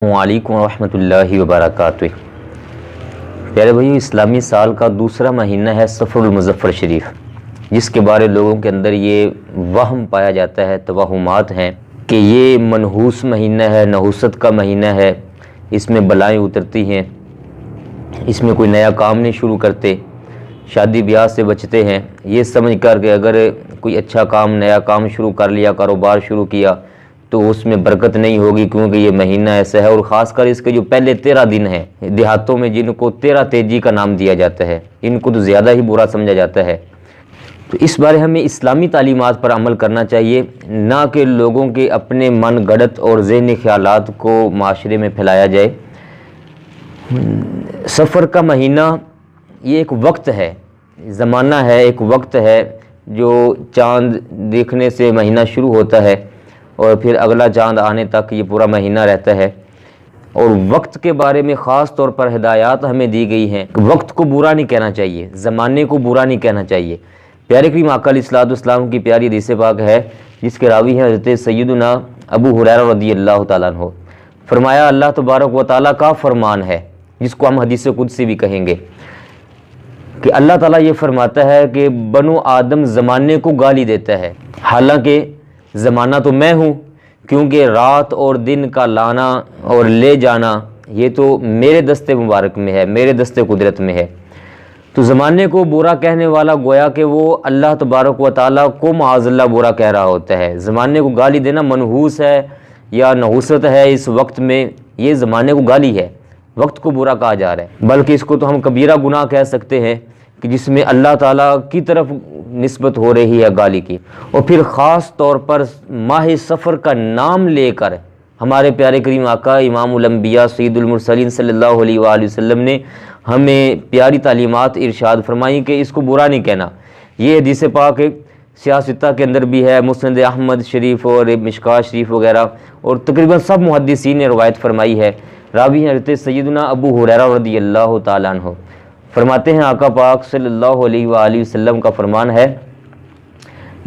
वालेकुम रहमतुल्लाहि वबरकातुह। प्यारे भाइयों, इस्लामी साल का दूसरा महीना है सफ़रुल मुज़फ़्फ़र शरीफ, जिसके बारे लोगों के अंदर ये वहम पाया जाता है, तवहुमात हैं कि ये मनहूस महीना है, नहुसत का महीना है, इसमें बलाएँ उतरती हैं, इसमें कोई नया काम नहीं शुरू करते, शादी ब्याह से बचते हैं। ये समझ कर कि अगर कोई अच्छा काम, नया काम शुरू कर लिया, कारोबार शुरू किया तो उसमें बरकत नहीं होगी, क्योंकि ये महीना ऐसा है। और ख़ास कर इसके जो पहले 13 दिन हैं, देहातों में जिनको 13 तेजी का नाम दिया जाता है, इनको तो ज़्यादा ही बुरा समझा जाता है। तो इस बारे हमें इस्लामी तालीमात पर अमल करना चाहिए, ना कि लोगों के अपने मन गढ़त और ज़हनी ख्यालात को माशरे में फैलाया जाए। सफ़र का महीना ये एक वक्त है, ज़माना है, एक वक्त है जो चाँद देखने से महीना शुरू होता है और फिर अगला चाँद आने तक ये पूरा महीना रहता है। और वक्त के बारे में ख़ास तौर पर हिदायत हमें दी गई हैं। वक्त को बुरा नहीं कहना चाहिए, ज़माने को बुरा नहीं कहना चाहिए। प्यारे करीम आका अलैहिस्सलाम की प्यारी हदीस पाक है, जिसके रावी हैं हज़रत सय्यदुना अबू हुरैरा रज़ियल्लाहु ताला अन्हु। फरमाया, अल्लाह तबारक व तआला का फरमान है, जिसको हम हदीस कुदसी भी कहेंगे, कि अल्लाह ताला ये फरमाता है कि बनो आदम ज़माने को गाली देता है, हालांकि ज़माना तो मैं हूँ, क्योंकि रात और दिन का लाना और ले जाना ये तो मेरे दस्ते मुबारक में है, मेरे दस्ते कुदरत में है। तो ज़माने को बुरा कहने वाला गोया कि वो अल्लाह तबारक व तआला को माअज़ल्लाह बुरा कह रहा होता है। ज़माने को गाली देना मनहूस है या नहुसत है इस वक्त में, ये ज़माने को गाली है, वक्त को बुरा कहा जा रहा है। बल्कि इसको तो हम कबीरा गुनाह कह सकते हैं कि जिसमें अल्लाह ताला की तरफ निस्बत हो रही है गाली की। और फिर ख़ास तौर पर माह सफ़र का नाम लेकर हमारे प्यारे करीम आका इमामुल अंबिया सय्यदुल मुरसलीन सल्लल्लाहु अलैहि वसल्लम ने हमें प्यारी तालीमात इरशाद फरमाई कि इसको बुरा नहीं कहना। ये हदीस पाक सियासता के अंदर भी है, मुस्नद अहमद शरीफ और मिशकात शरीफ वगैरह, और तकरीबन सब मुहद्दिसीन ने रवायत फरमाई है। रावी हज़रत सय्यदुना अबू हुरैरा रज़ियल्लाहु ताला अन्हु फरमाते हैं, आका पाक सल्लल्लाहु अलैहि वसल्लम का फरमान है,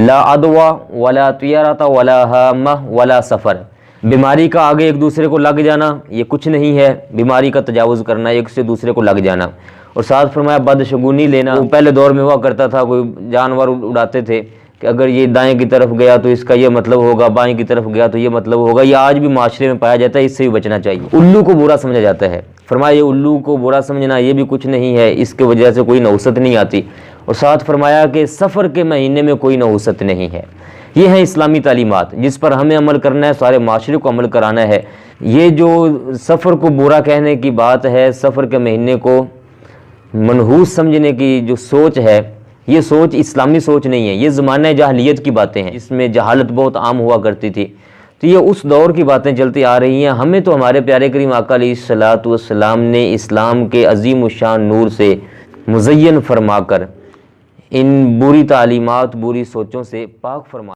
ला अदवा वला तियारता वला हामा वला सफ़र। बीमारी का आगे एक दूसरे को लग जाना ये कुछ नहीं है, बीमारी का तजावुज़ करना, एक से दूसरे को लग जाना। और साथ फरमाया बदशगुनी लेना। वो पहले दौर में हुआ करता था, कोई जानवर उड़ाते थे कि अगर ये दाएं की तरफ गया तो इसका ये मतलब होगा, बाएं की तरफ गया तो ये मतलब होगा। ये आज भी माशरे में पाया जाता है, इससे भी बचना चाहिए। उल्लू को बुरा समझा जाता है, फरमाया ये उल्लू को बुरा समझना ये भी कुछ नहीं है, इसके वजह से कोई नहुसत नहीं आती। और साथ फरमाया कि सफ़र के महीने में कोई नहुसत नहीं है। ये है इस्लामी तालीमात, जिस पर हमें अमल करना है, सारे माशरे को अमल कराना है। ये जो सफ़र को बुरा कहने की बात है, सफ़र के महीने को मनहूस समझने की जो सोच है, ये सोच इस्लामी सोच नहीं है। ये ज़माना जahलियत की बातें हैं, इसमें जहालत बहुत आम हुआ करती थी। तो ये उस दौर की बातें चलती आ रही हैं। हमें तो हमारे प्यारे करीम आका अलैहिस्सलातु वस्सलाम ने इस्लाम के अज़ीम शान नूर से मुज़य्यन फरमाकर इन बुरी तालीमात, बुरी सोचों से पाक फरमा